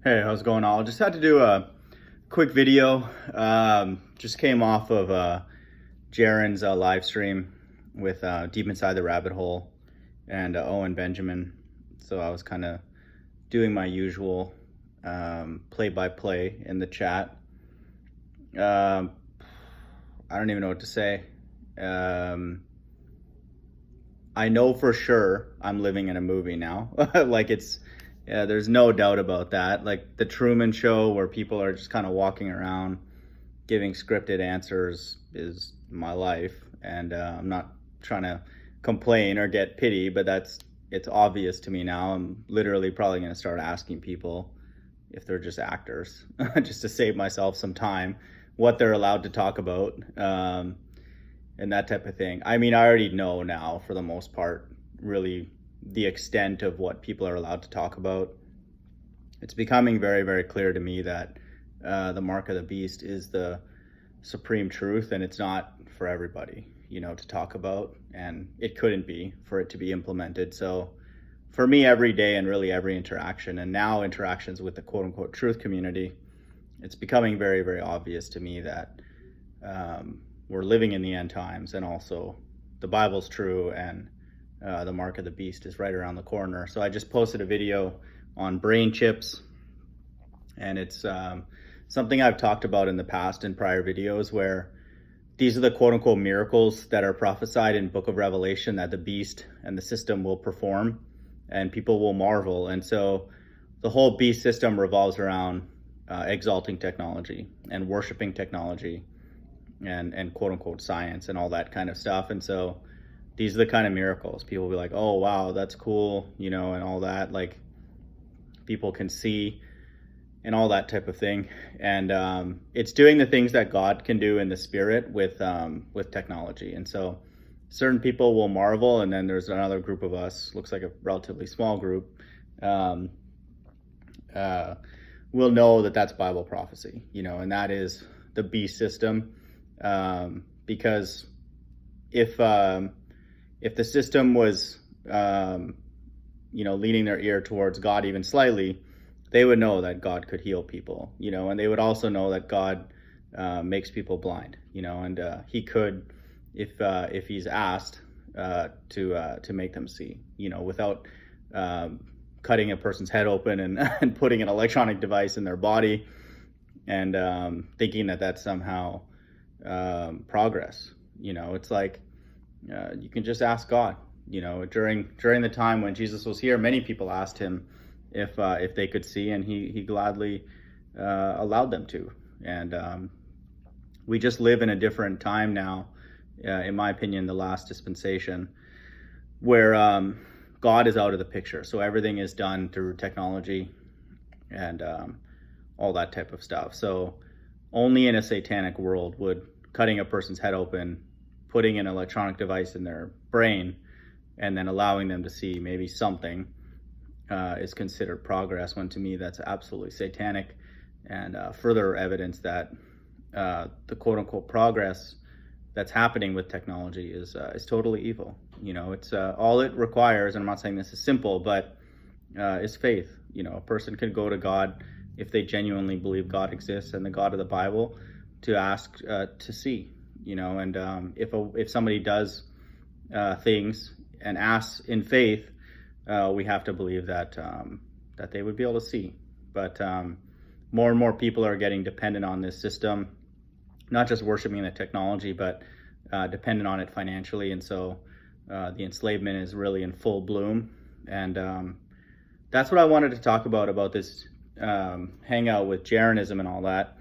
Hey, how's it going? I just had to do a quick video. Just came off of Jaren's live stream with Deep Inside the Rabbit Hole and Owen Benjamin. So I was kind of doing my usual play-by-play in the chat. I don't even know what to say. I know for sure I'm living in a movie now. Like yeah, there's no doubt about that. Like the Truman Show, where people are just kind of walking around giving scripted answers, is my life. And I'm not trying to complain or get pity, but it's obvious to me now. I'm literally probably going to start asking people if they're just actors, just to save myself some time, what they're allowed to talk about, and that type of thing. I mean, I already know now, for the most part, really the extent of what people are allowed to talk about. It's becoming very, very clear to me that the mark of the beast is the supreme truth, and it's not for everybody, to talk about, and it couldn't be for it to be implemented. So for me, every day and really every interaction, and now interactions with the quote unquote truth community, it's becoming very, very obvious to me that we're living in the end times, and also the Bible's true, and the mark of the beast is right around the corner. So I just posted a video on brain chips, and it's something I've talked about in the past in prior videos, where these are the quote unquote miracles that are prophesied in Book of Revelation that the beast and the system will perform, and people will marvel. And so the whole beast system revolves around exalting technology and worshiping technology and quote unquote science and all that kind of stuff. And so these are the kind of miracles people will be like, oh wow, that's cool, and all that, like people can see and all that type of thing. And it's doing the things that God can do in the spirit with technology. And so certain people will marvel, and then there's another group of us, looks like a relatively small group, will know that that's Bible prophecy, and that is the beast system. Because if the system was, leaning their ear towards God even slightly, they would know that God could heal people, and they would also know that God makes people blind, and he could, if he's asked, to make them see, without cutting a person's head open and putting an electronic device in their body, and thinking that that's somehow progress. It's like, you can just ask God. During the time when Jesus was here, many people asked him if they could see, and he gladly allowed them to. And we just live in a different time now, in my opinion, the last dispensation, where God is out of the picture. So everything is done through technology and all that type of stuff. So only in a satanic world would cutting a person's head open, putting an electronic device in their brain, and then allowing them to see maybe something is considered progress, when to me that's absolutely satanic, and further evidence that the quote unquote progress that's happening with technology is totally evil. It's all it requires, and I'm not saying this is simple, but is faith. A person can go to God, if they genuinely believe God exists and the God of the Bible, to ask to see, and if somebody does things and asks in faith, we have to believe that they would be able to see. But more and more people are getting dependent on this system, not just worshiping the technology, but dependent on it financially. And so the enslavement is really in full bloom. And that's what I wanted to talk about this hangout with Jeranism and all that.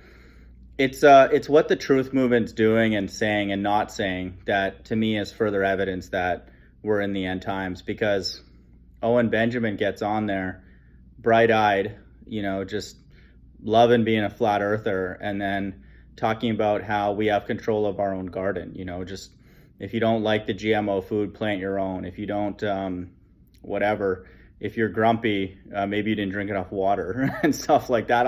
It's what the truth movement's doing and saying and not saying that, to me, is further evidence that we're in the end times. Because Owen Benjamin gets on there bright-eyed, just loving being a flat earther, and then talking about how we have control of our own garden. Just, if you don't like the GMO food, plant your own. If you don't, whatever, if you're grumpy, maybe you didn't drink enough water and stuff like that.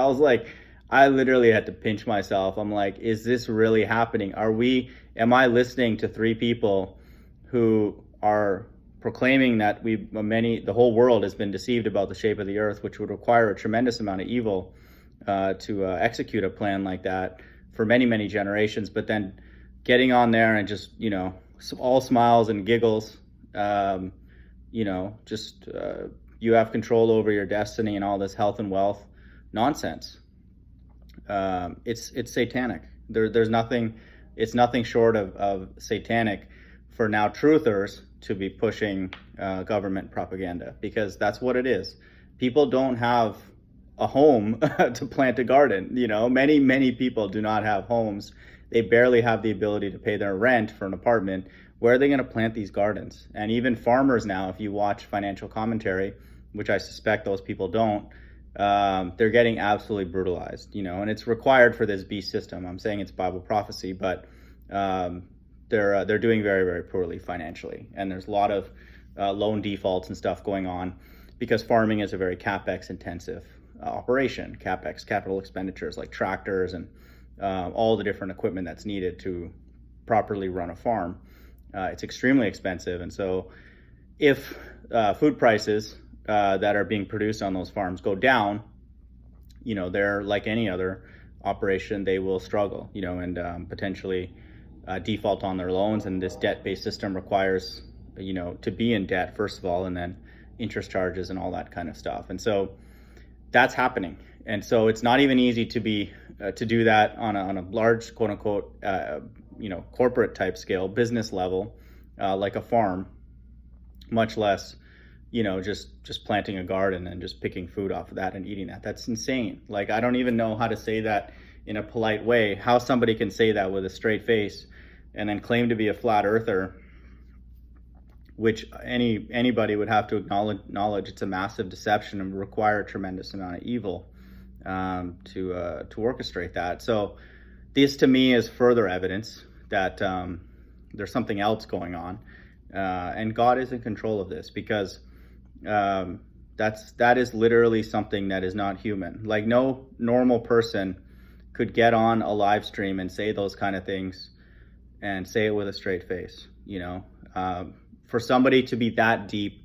I literally had to pinch myself. I'm like, is this really happening? Am I listening to three people who are proclaiming that the whole world has been deceived about the shape of the earth, which would require a tremendous amount of evil to execute a plan like that for many, many generations. But then getting on there and just, all smiles and giggles, just you have control over your destiny and all this health and wealth nonsense. It's satanic. There's nothing. It's nothing short of satanic for now truthers to be pushing government propaganda, because that's what it is. People don't have a home to plant a garden. Many people do not have homes. They barely have the ability to pay their rent for an apartment. Where are they going to plant these gardens? And even farmers now, if you watch financial commentary, which I suspect those people don't, they're getting absolutely brutalized, and it's required for this beast system. I'm saying it's Bible prophecy, but they're doing very, very poorly financially. And there's a lot of loan defaults and stuff going on because farming is a very CapEx intensive operation. Capital expenditures like tractors and all the different equipment that's needed to properly run a farm. It's extremely expensive. And so if food prices that are being produced on those farms go down, they're like any other operation, they will struggle, and potentially default on their loans. And this debt-based system requires, to be in debt, first of all, and then interest charges and all that kind of stuff. And so that's happening. And so it's not even easy to do that on a large, quote unquote, corporate type scale, business level, like a farm, much less, just planting a garden and just picking food off of that and eating that. That's insane. Like, I don't even know how to say that in a polite way, how somebody can say that with a straight face and then claim to be a flat earther, which anybody would have to acknowledge it's a massive deception and require a tremendous amount of evil to orchestrate that. So this to me is further evidence that there's something else going on, and God is in control of this, because that is literally something that is not human. Like, no normal person could get on a live stream and say those kind of things and say it with a straight face. For somebody to be that deep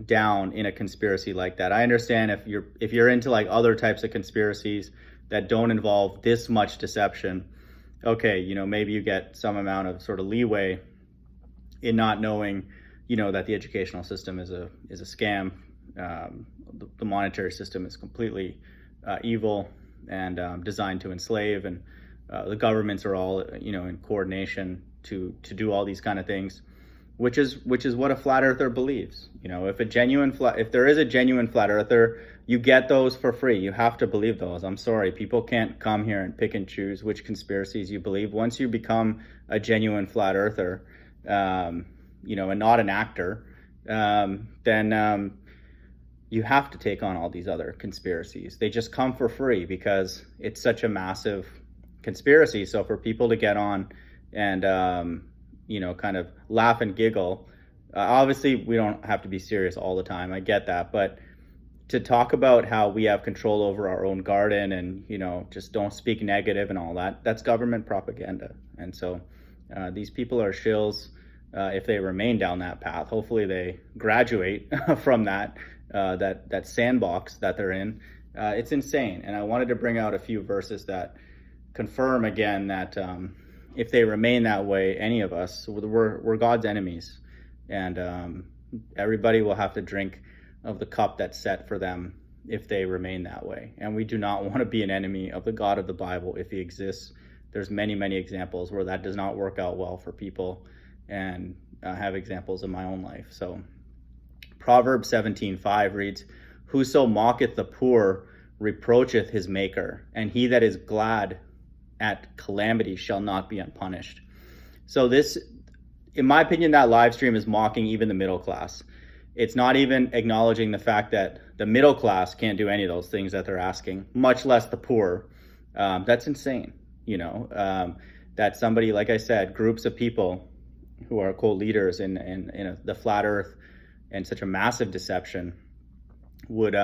down in a conspiracy like that. I understand if you're into like other types of conspiracies that don't involve this much deception, okay, maybe you get some amount of sort of leeway in not knowing, that the educational system is a scam. The monetary system is completely evil and designed to enslave, and the governments are all, in coordination to do all these kind of things. Which is what a flat earther believes. If there is a genuine flat earther, you get those for free. You have to believe those. I'm sorry, people can't come here and pick and choose which conspiracies you believe. Once you become a genuine flat earther, and not an actor, then you have to take on all these other conspiracies. They just come for free because it's such a massive conspiracy. So for people to get on and kind of laugh and giggle. Obviously, we don't have to be serious all the time. I get that. But to talk about how we have control over our own garden and, just don't speak negative and all that, that's government propaganda. And so these people are shills if they remain down that path. Hopefully they graduate from that sandbox that they're in. It's insane. And I wanted to bring out a few verses that confirm again that if they remain that way, any of us, we're God's enemies, and everybody will have to drink of the cup that's set for them if they remain that way. And we do not want to be an enemy of the God of the Bible if he exists. There's many, many examples where that does not work out well for people, and I have examples in my own life. So Proverbs 17:5 reads, "Whoso mocketh the poor reproacheth his maker, and he that is glad at calamity shall not be unpunished." So this, in my opinion, that live stream is mocking even the middle class. It's not even acknowledging the fact that the middle class can't do any of those things that they're asking, much less the poor. That's insane, that somebody, like I said, groups of people who are co-leaders in the flat earth and such a massive deception would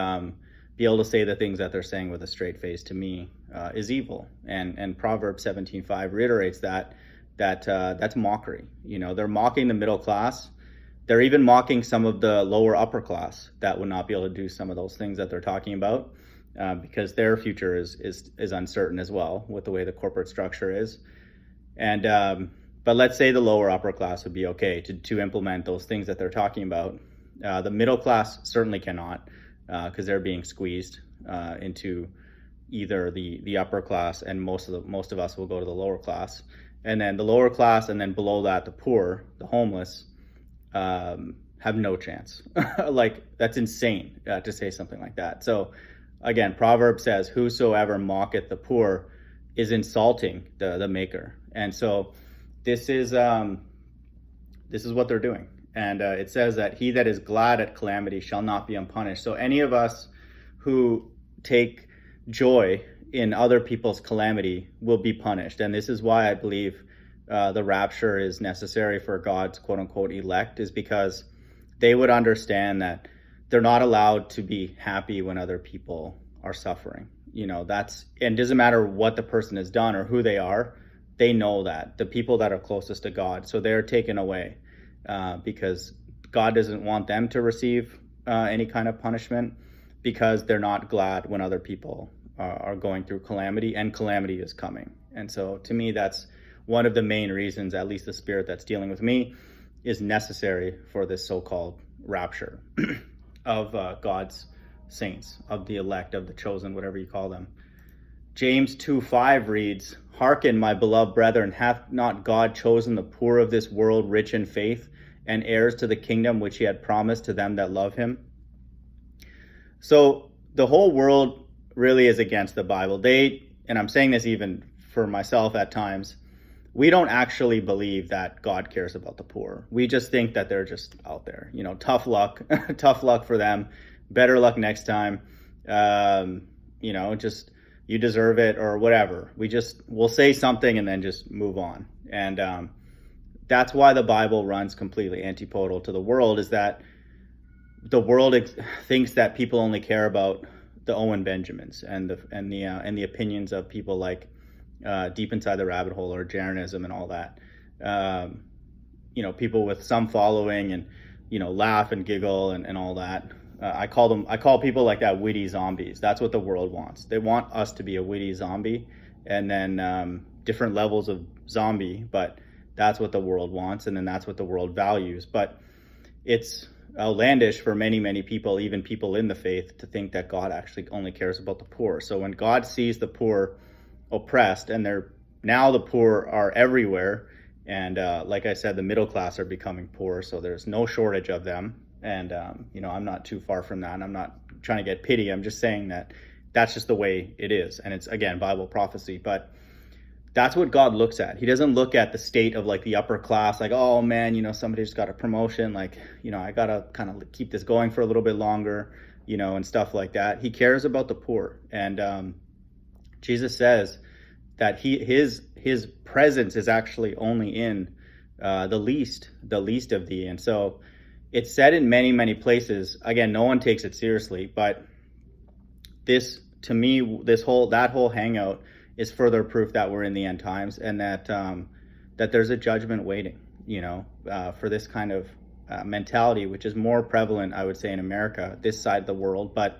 be able to say the things that they're saying with a straight face, to me, is evil. And Proverbs 17:5 reiterates that's mockery. They're mocking the middle class they're even mocking some of the lower upper class that would not be able to do some of those things that they're talking about, because their future is uncertain as well with the way the corporate structure is. And but let's say the lower upper class would be okay to implement those things that they're talking about. The middle class certainly cannot, because they're being squeezed into either the upper class, and most of us will go to the lower class, and then the lower class, and then below that the poor, the homeless, have no chance. Like, that's insane to say something like that. So again, Proverbs says, whosoever mocketh the poor is insulting the maker. And so this is what they're doing. And it says that he that is glad at calamity shall not be unpunished. So any of us who take joy in other people's calamity will be punished. And this is why I believe the rapture is necessary for God's quote unquote elect, is because they would understand that they're not allowed to be happy when other people are suffering. And it doesn't matter what the person has done or who they are. They know that the people that are closest to God, so they're taken away because God doesn't want them to receive any kind of punishment, because they're not glad when other people are going through calamity, and calamity is coming. And so to me, that's one of the main reasons, at least the spirit that's dealing with me, is necessary for this so-called rapture of God's saints, of the elect, of the chosen, whatever you call them. James 2:5 reads, "Hearken, my beloved brethren, hath not God chosen the poor of this world rich in faith, and heirs to the kingdom which he had promised to them that love him?" So the whole world really is against the Bible. And I'm saying this even for myself at times, we don't actually believe that God cares about the poor. We just think that they're just out there, tough luck, tough luck for them, better luck next time, just you deserve it or whatever. We'll say something and then just move on. And that's why the Bible runs completely antipodal to the world, is that the world thinks that people only care about the Owen Benjamins and the opinions of people like Deep Inside the Rabbit Hole or Jeranism and all that. People with some following and laugh and giggle and all that. I call people like that witty zombies. That's what the world wants. They want us to be a witty zombie, and then different levels of zombie, but that's what the world wants, and then that's what the world values. But it's outlandish for many, many people, even people in the faith, to think that God actually only cares about the poor. So when God sees the poor oppressed, and now the poor are everywhere, and like I said, the middle class are becoming poor, so there's no shortage of them. And I'm not too far from that, and I'm not trying to get pity. I'm just saying that that's just the way it is, and it's, again, Bible prophecy. But that's what God looks at. He doesn't look at the state of like the upper class, like, oh man, somebody just got a promotion, like, I gotta kind of keep this going for a little bit longer, and stuff like that. He cares about the poor. And Jesus says that his presence is actually only in the least of thee. And so it's said in many, many places. Again, no one takes it seriously, but this, to me, that whole hangout is further proof that we're in the end times, and that there's a judgment waiting, for this kind of mentality, which is more prevalent, I would say, in America, this side of the world, but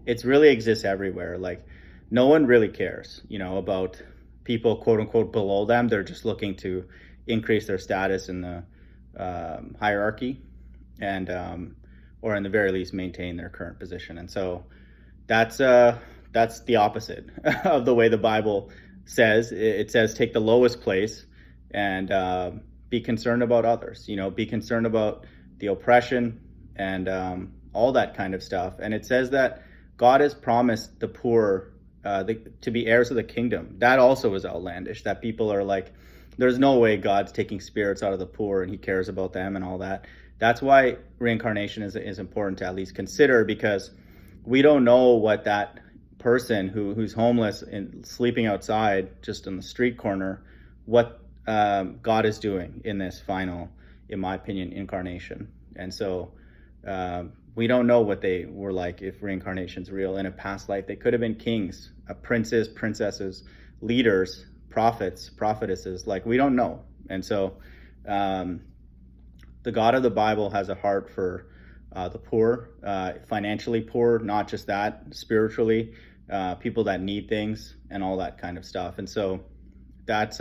it really exists everywhere. Like, no one really cares, about people, quote unquote, below them. They're just looking to increase their status in the hierarchy, and or in the very least maintain their current position. And so that's the opposite of the way the Bible says. It says take the lowest place and be concerned about others, be concerned about the oppression and all that kind of stuff. And it says that God has promised the poor to be heirs of the kingdom. That also is outlandish, that people are like, there's no way God's taking spirits out of the poor and he cares about them and all that. That's why reincarnation is important to at least consider, because we don't know what that person who's homeless and sleeping outside just on the street corner, what God is doing in this final, in my opinion, incarnation. And so we don't know what they were like if reincarnation's real. In a past life, they could have been kings, princes, princesses, leaders, prophets, prophetesses. Like, we don't know. And so The God of the Bible has a heart for the poor, financially poor, not just that, spiritually, people that need things and all that kind of stuff. And so that's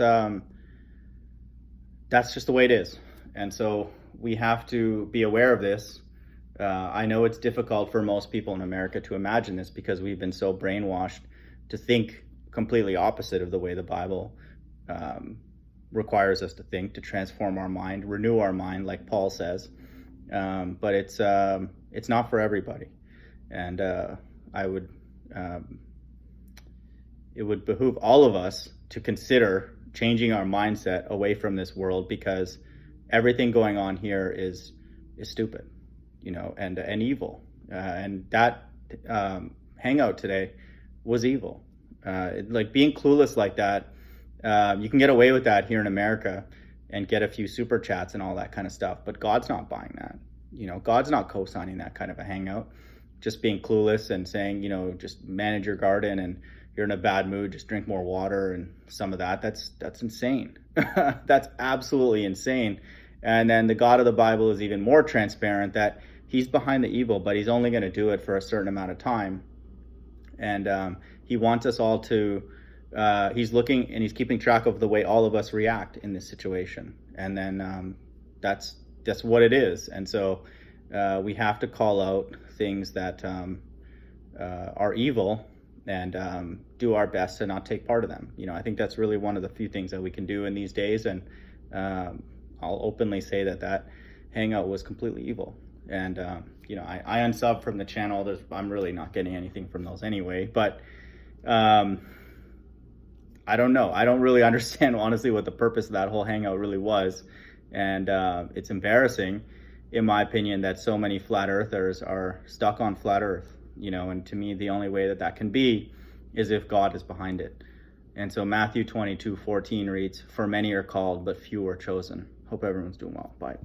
just the way it is. And so we have to be aware of this. I know it's difficult for most people in America to imagine this because we've been so brainwashed to think completely opposite of the way the Bible requires us to think, to transform our mind, renew our mind, like Paul says. But it's not for everybody. And it would behoove all of us to consider changing our mindset away from this world, because everything going on here is stupid, and evil. And that hangout today was evil. Like being clueless like that, you can get away with that here in America and get a few super chats and all that kind of stuff. But God's not buying that. God's not co-signing that kind of a hangout. Just being clueless and saying, just manage your garden, and you're in a bad mood, just drink more water and some of that. That's insane. That's absolutely insane. And then the God of the Bible is even more transparent, that he's behind the evil, but he's only going to do it for a certain amount of time. And he wants us all to, he's looking and he's keeping track of the way all of us react in this situation. And then that's what it is. And so we have to call out things that are evil, and do our best to not take part of them. I think that's really one of the few things that we can do in these days. And I'll openly say that hangout was completely evil. And I unsubbed from the channel. I'm really not getting anything from those anyway. But I don't know. I don't really understand, honestly, what the purpose of that whole hangout really was. And it's embarrassing, in my opinion, that so many flat earthers are stuck on flat earth. And to me, the only way that can be is if God is behind it. And so Matthew 22:14 reads, "For many are called, but few are chosen." Hope everyone's doing well. Bye.